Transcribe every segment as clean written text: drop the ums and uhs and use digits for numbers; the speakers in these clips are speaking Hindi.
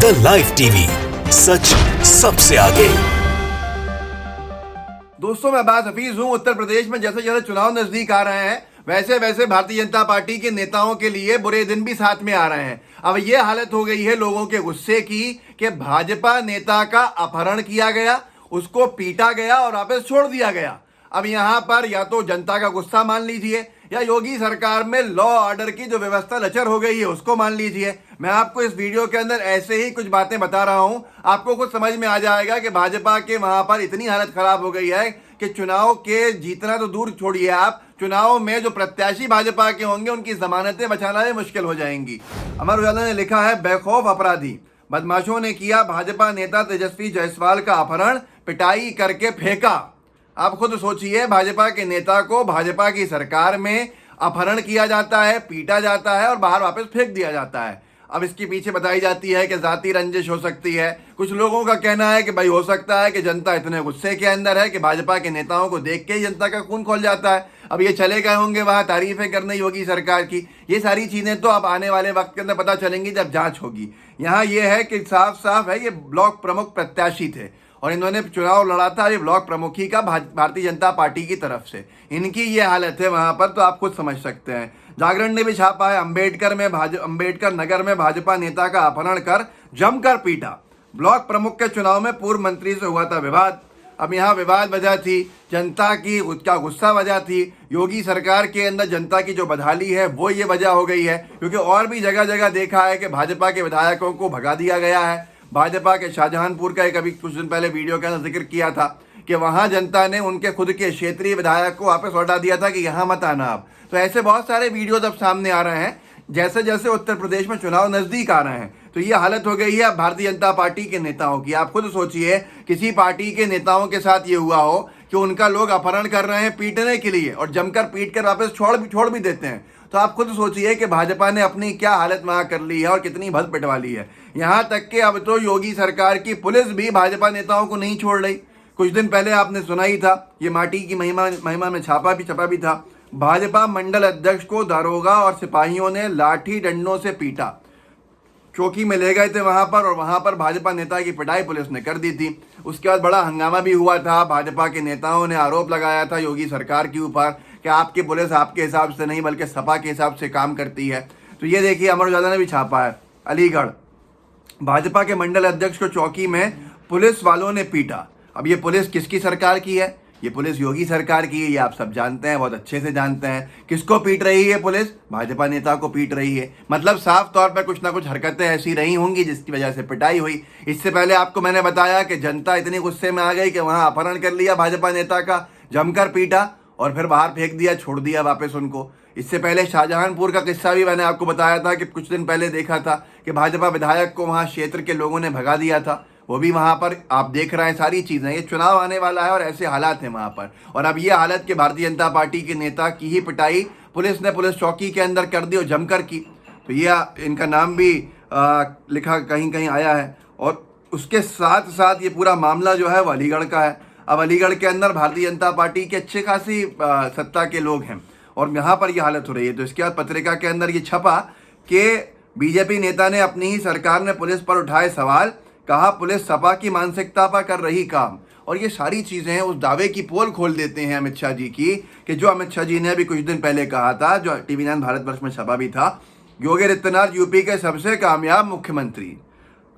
द लाइव टीवी, सच सबसे आगे। दोस्तों, मैं अब्बास हफीज हूं। उत्तर प्रदेश में जैसे जैसे चुनाव नजदीक आ रहे हैं वैसे वैसे भारतीय जनता पार्टी के नेताओं के लिए बुरे दिन भी साथ में आ रहे हैं। अब ये हालत हो गई है लोगों के गुस्से की कि भाजपा नेता का अपहरण किया गया, उसको पीटा गया और वापस छोड़ दिया गया। अब यहां पर या तो जनता का गुस्सा मान लीजिए या योगी सरकार में लॉ ऑर्डर की जो व्यवस्था लचर हो गई है उसको मान लीजिए। मैं आपको इस वीडियो के अंदर ऐसे ही कुछ बातें बता रहा हूं, आपको कुछ समझ में आ जाएगा कि भाजपा के वहां पर इतनी हालत खराब हो गई है कि चुनाव के जीतना तो दूर छोड़िए, आप चुनाव में जो प्रत्याशी भाजपा के होंगे उनकी जमानतें बचाना भी मुश्किल हो जाएंगी। अमर उजाला ने लिखा है, बेखौफ अपराधी बदमाशों ने किया भाजपा नेता तेजस्वी जायसवाल का अपहरण, पिटाई करके फेंका। आप खुद सोचिए, भाजपा के नेता को भाजपा की सरकार में अपहरण किया जाता है, पीटा जाता है और बाहर वापस फेंक दिया जाता है। अब इसके पीछे बताई जाती है कि जाती रंजिश हो सकती है। कुछ लोगों का कहना है कि भाई हो सकता है कि जनता इतने गुस्से के अंदर है कि भाजपा के नेताओं को देख के ही जनता का खून खौल जाता है। अब ये चले गए होंगे वहां तारीफें करने योगी सरकार की। ये सारी चीजें तो अब आने वाले वक्त के अंदर पता चलेंगी जब जांच होगी। यहाँ ये है कि साफ साफ है, ये ब्लॉक प्रमुख प्रत्याशी थे और इन्होंने चुनाव लड़ा था ये ब्लॉक प्रमुखी का भारतीय जनता पार्टी की तरफ से। इनकी ये हालत है वहां पर, तो आप खुद समझ सकते हैं। जागरण ने भी छापा है, अंबेडकर नगर में भाजपा नेता का अपहरण कर जमकर पीटा। ब्लॉक प्रमुख के चुनाव में पूर्व मंत्री से हुआ था विवाद। अब यहाँ विवाद वजह थी जनता की, उसका गुस्सा वजह थी योगी सरकार के अंदर जनता की जो बदहाली है वो ये वजह हो गई है। क्योंकि और भी जगह जगह देखा है कि भाजपा के विधायकों को भगा दिया गया है। भाजपा के शाहजहांपुर का एक अभी कुछ दिन पहले वीडियो के अंदर जिक्र किया था कि वहां जनता ने उनके खुद के क्षेत्रीय विधायक को वापस लौटा दिया था कि यहां मत आना आप। तो ऐसे बहुत सारे वीडियोज अब सामने आ रहे हैं जैसे जैसे उत्तर प्रदेश में चुनाव नजदीक आ रहे हैं। तो ये हालत हो गई है अब भारतीय जनता पार्टी के नेताओं की। आप खुद सोचिए, किसी पार्टी के नेताओं के साथ ये हुआ हो कि उनका लोग अपहरण कर रहे हैं पीटने के लिए और जमकर पीट कर वापस छोड़ भी देते हैं। तो आप खुद सोचिए कि भाजपा ने अपनी क्या हालत वहां कर ली है और कितनी भद पिटवा ली है। यहां तक कि अब तो योगी सरकार की पुलिस भी भाजपा नेताओं को नहीं छोड़ रही। कुछ दिन पहले आपने सुना ही था, ये माटी की महिमा में छपा भी था। भाजपा मंडल अध्यक्ष को दारोगा और सिपाहियों ने लाठी डंडों से पीटा। चौकी में ले गए थे वहां पर और वहां पर भाजपा नेता की पिटाई पुलिस ने कर दी थी। उसके बाद बड़ा हंगामा भी हुआ था। भाजपा के नेताओं ने आरोप लगाया था योगी सरकार के ऊपर कि आपकी पुलिस आपके हिसाब से नहीं बल्कि सपा के हिसाब से काम करती है। तो ये देखिए, अमर उजाला ने भी छापा है, अलीगढ़ भाजपा के मंडल अध्यक्ष को चौकी में पुलिस वालों ने पीटा। अब ये पुलिस किसकी सरकार की है? ये पुलिस योगी सरकार की है, ये आप सब जानते हैं, बहुत अच्छे से जानते हैं। किसको पीट रही है पुलिस? भाजपा नेता को पीट रही है। मतलब साफ तौर पर कुछ ना कुछ हरकतें ऐसी रही होंगी जिसकी वजह से पिटाई हुई। इससे पहले आपको मैंने बताया कि जनता इतनी गुस्से में आ गई कि वहां अपहरण कर लिया भाजपा नेता का, जमकर पीटा और फिर बाहर फेंक दिया, छोड़ दिया वापस उनको। इससे पहले शाहजहांपुर का किस्सा भी मैंने आपको बताया था कि कुछ दिन पहले देखा था कि भाजपा विधायक को वहां क्षेत्र के लोगों ने भगा दिया था। वो भी वहां पर आप देख रहे हैं सारी चीजें। ये चुनाव आने वाला है और ऐसे हालात हैं वहां पर। और अब ये हालत के भारतीय जनता पार्टी के नेता की ही पिटाई पुलिस ने पुलिस चौकी के अंदर कर दी और जमकर की। तो ये इनका नाम भी लिखा कहीं कहीं आया है। और उसके साथ साथ ये पूरा मामला जो है वो अलीगढ़ का है। अब अलीगढ़ के अंदर भारतीय जनता पार्टी के अच्छे खासी सत्ता के लोग हैं और यहाँ पर ये हालत हो रही है। तो इसके बाद पत्रिका के अंदर ये छपा कि बीजेपी नेता ने अपनी ही सरकार ने पुलिस पर उठाए सवाल, कहा पुलिस सपा की मानसिकता पर कर रही काम। और ये सारी चीजें उस दावे की पोल खोल देते हैं अमित शाह जी की, कि जो अमित शाह जी ने अभी कुछ दिन पहले कहा था, जो TV9 भारतवर्ष में छपा भी था, योगी आदित्यनाथ यूपी के सबसे कामयाब मुख्यमंत्री,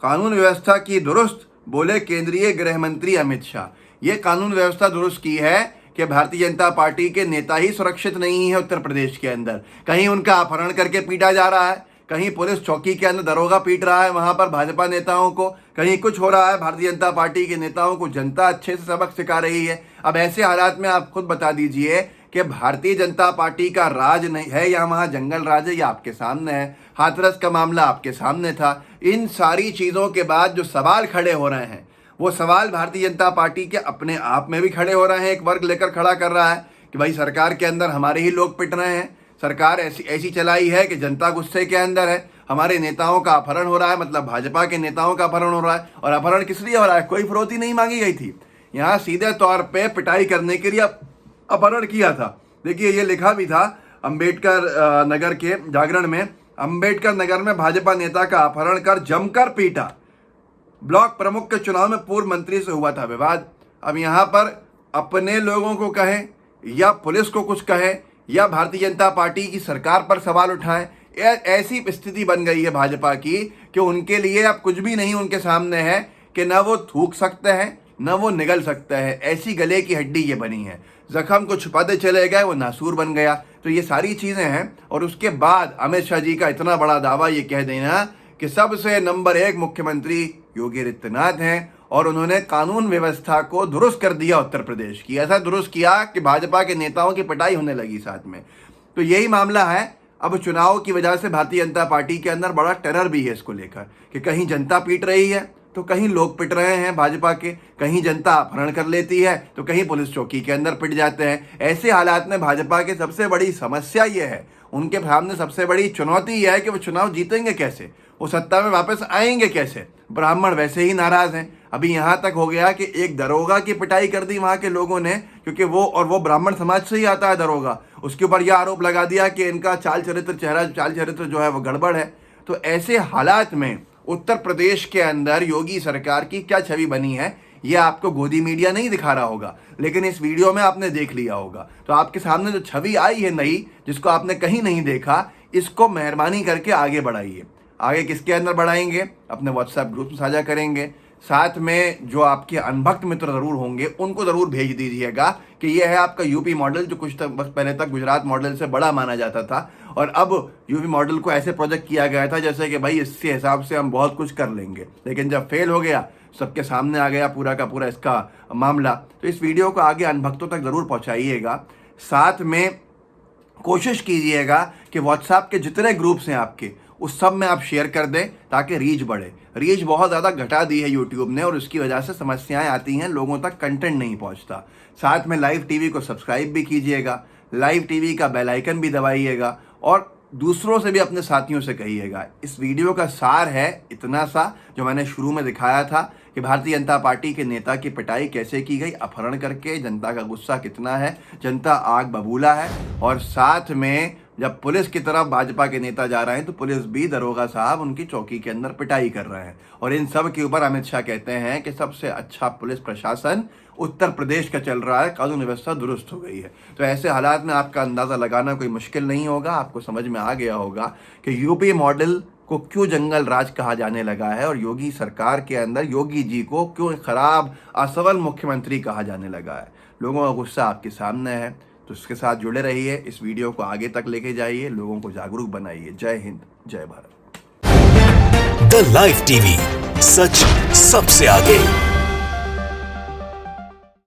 कानून व्यवस्था की दुरुस्त, बोले केंद्रीय गृह मंत्री अमित शाह। ये कानून व्यवस्था दुरुस्त की है कि भारतीय जनता पार्टी के नेता ही सुरक्षित नहीं है उत्तर प्रदेश के अंदर। कहीं उनका अपहरण करके पीटा जा रहा है, कहीं पुलिस चौकी के अंदर दरोगा पीट रहा है वहां पर भाजपा नेताओं को, कहीं कुछ हो रहा है भारतीय जनता पार्टी के नेताओं को जनता अच्छे से सबक सिखा रही है। अब ऐसे हालात में आप खुद बता दीजिए कि भारतीय जनता पार्टी का राज नहीं है या वहां जंगल राज है, या आपके सामने है। हाथरस का मामला आपके सामने था। इन सारी चीजों के बाद जो सवाल खड़े हो रहे हैं वो सवाल भारतीय जनता पार्टी के अपने आप में भी खड़े हो रहे हैं। एक वर्ग लेकर खड़ा कर रहा है कि भाई सरकार के अंदर हमारे ही लोग पिट रहे हैं, सरकार ऐसी चलाई है कि जनता गुस्से के अंदर है, हमारे नेताओं का अपहरण हो रहा है, मतलब भाजपा के नेताओं का अपहरण हो रहा है। और अपहरण किस लिए हो रहा है? कोई फिरौती नहीं मांगी गई थी, यहाँ सीधे तौर पे पिटाई करने के लिए अपहरण किया था। देखिए ये लिखा भी था अंबेडकर नगर के जागरण में, अंबेडकर नगर में भाजपा नेता का अपहरण कर जमकर पीटा। ब्लॉक प्रमुख के चुनाव में पूर्व मंत्री से हुआ था विवाद। अब यहाँ पर अपने लोगों को कहें या पुलिस को कुछ कहें या भारतीय जनता पार्टी की सरकार पर सवाल उठाएं, ऐसी स्थिति बन गई है भाजपा की कि उनके लिए अब कुछ भी नहीं उनके सामने है कि न वो थूक सकते हैं न वो निगल सकते हैं। ऐसी गले की हड्डी ये बनी है। जख्म को छुपाते चले गए, वो नासूर बन गया। तो ये सारी चीज़ें हैं। और उसके बाद अमित शाह जी का इतना बड़ा दावा ये कह देना कि सबसे नंबर 1 मुख्यमंत्री योगी आदित्यनाथ हैं और उन्होंने कानून व्यवस्था को दुरुस्त कर दिया उत्तर प्रदेश की। ऐसा दुरुस्त किया कि भाजपा के नेताओं की पिटाई होने लगी साथ में। तो यही मामला है। अब चुनाव की वजह से भारतीय जनता पार्टी के अंदर बड़ा टेरर भी है इसको लेकर कि कहीं जनता पीट रही है तो कहीं लोग पिट रहे हैं भाजपा के, कहीं जनता अपहरण कर लेती है तो कहीं पुलिस चौकी के अंदर पिट जाते हैं। ऐसे हालात में भाजपा की सबसे बड़ी समस्या ये है, उनके सामने सबसे बड़ी चुनौती यह है कि वो चुनाव जीतेंगे कैसे, वो सत्ता में वापस आएंगे कैसे। ब्राह्मण वैसे ही नाराज हैं। अभी यहाँ तक हो गया कि एक दरोगा की पिटाई कर दी वहाँ के लोगों ने, क्योंकि वो ब्राह्मण समाज से ही आता है दरोगा। उसके ऊपर यह आरोप लगा दिया कि इनका चाल चरित्र जो है वो गड़बड़ है। तो ऐसे हालात में उत्तर प्रदेश के अंदर योगी सरकार की क्या छवि बनी है ये आपको गोदी मीडिया नहीं दिखा रहा होगा, लेकिन इस वीडियो में आपने देख लिया होगा। तो आपके सामने जो छवि आई है नई, जिसको आपने कहीं नहीं देखा, इसको मेहरबानी करके आगे बढ़ाइए। आगे किसके अंदर बढ़ाएंगे? अपने व्हाट्सएप ग्रुप में साझा करेंगे। साथ में जो आपके अनभक्त मित्र ज़रूर होंगे उनको ज़रूर भेज दीजिएगा कि यह है आपका यूपी मॉडल, जो कुछ वक्त पहले तक गुजरात मॉडल से बड़ा माना जाता था और अब यूपी मॉडल को ऐसे प्रोजेक्ट किया गया था जैसे कि भाई इसके हिसाब से हम बहुत कुछ कर लेंगे, लेकिन जब फेल हो गया, सबके सामने आ गया पूरा का पूरा इसका मामला। तो इस वीडियो को आगे अनभक्तों तक ज़रूर पहुँचाइएगा। साथ में कोशिश कीजिएगा कि व्हाट्सएप के जितने ग्रुप्स हैं आपके, उस सब में आप शेयर कर दें ताकि रीच बढ़े। रीच बहुत ज़्यादा घटा दी है यूट्यूब ने और उसकी वजह से समस्याएं आती हैं, लोगों तक कंटेंट नहीं पहुंचता। साथ में लाइव टीवी को सब्सक्राइब भी कीजिएगा, लाइव टीवी का बेल आइकन भी दबाइएगा और दूसरों से भी, अपने साथियों से कहिएगा। इस वीडियो का सार है इतना सा जो मैंने शुरू में दिखाया था कि भारतीय जनता पार्टी के नेता की पिटाई कैसे की गई, अपहरण करके। जनता का गुस्सा कितना है, जनता आग बबूला है। और साथ में जब पुलिस की तरफ भाजपा के नेता जा रहे हैं तो पुलिस भी, दरोगा साहब उनकी चौकी के अंदर पिटाई कर रहे हैं। और इन सब के ऊपर अमित शाह कहते हैं कि सबसे अच्छा पुलिस प्रशासन उत्तर प्रदेश का चल रहा है, कानून व्यवस्था दुरुस्त हो गई है। तो ऐसे हालात में आपका अंदाज़ा लगाना कोई मुश्किल नहीं होगा। आपको समझ में आ गया होगा कि यूपी मॉडल को क्यों जंगल राज कहा जाने लगा है और योगी सरकार के अंदर योगी जी को क्यों खराब असफल मुख्यमंत्री कहा जाने लगा है। लोगों का गुस्सा आपके सामने है, तो उसके साथ जुड़े रहिए। इस वीडियो को आगे तक लेके जाइए, लोगों को जागरूक बनाइए। जय हिंद, जय भारत। द लाइव टीवी, सच सबसे आगे।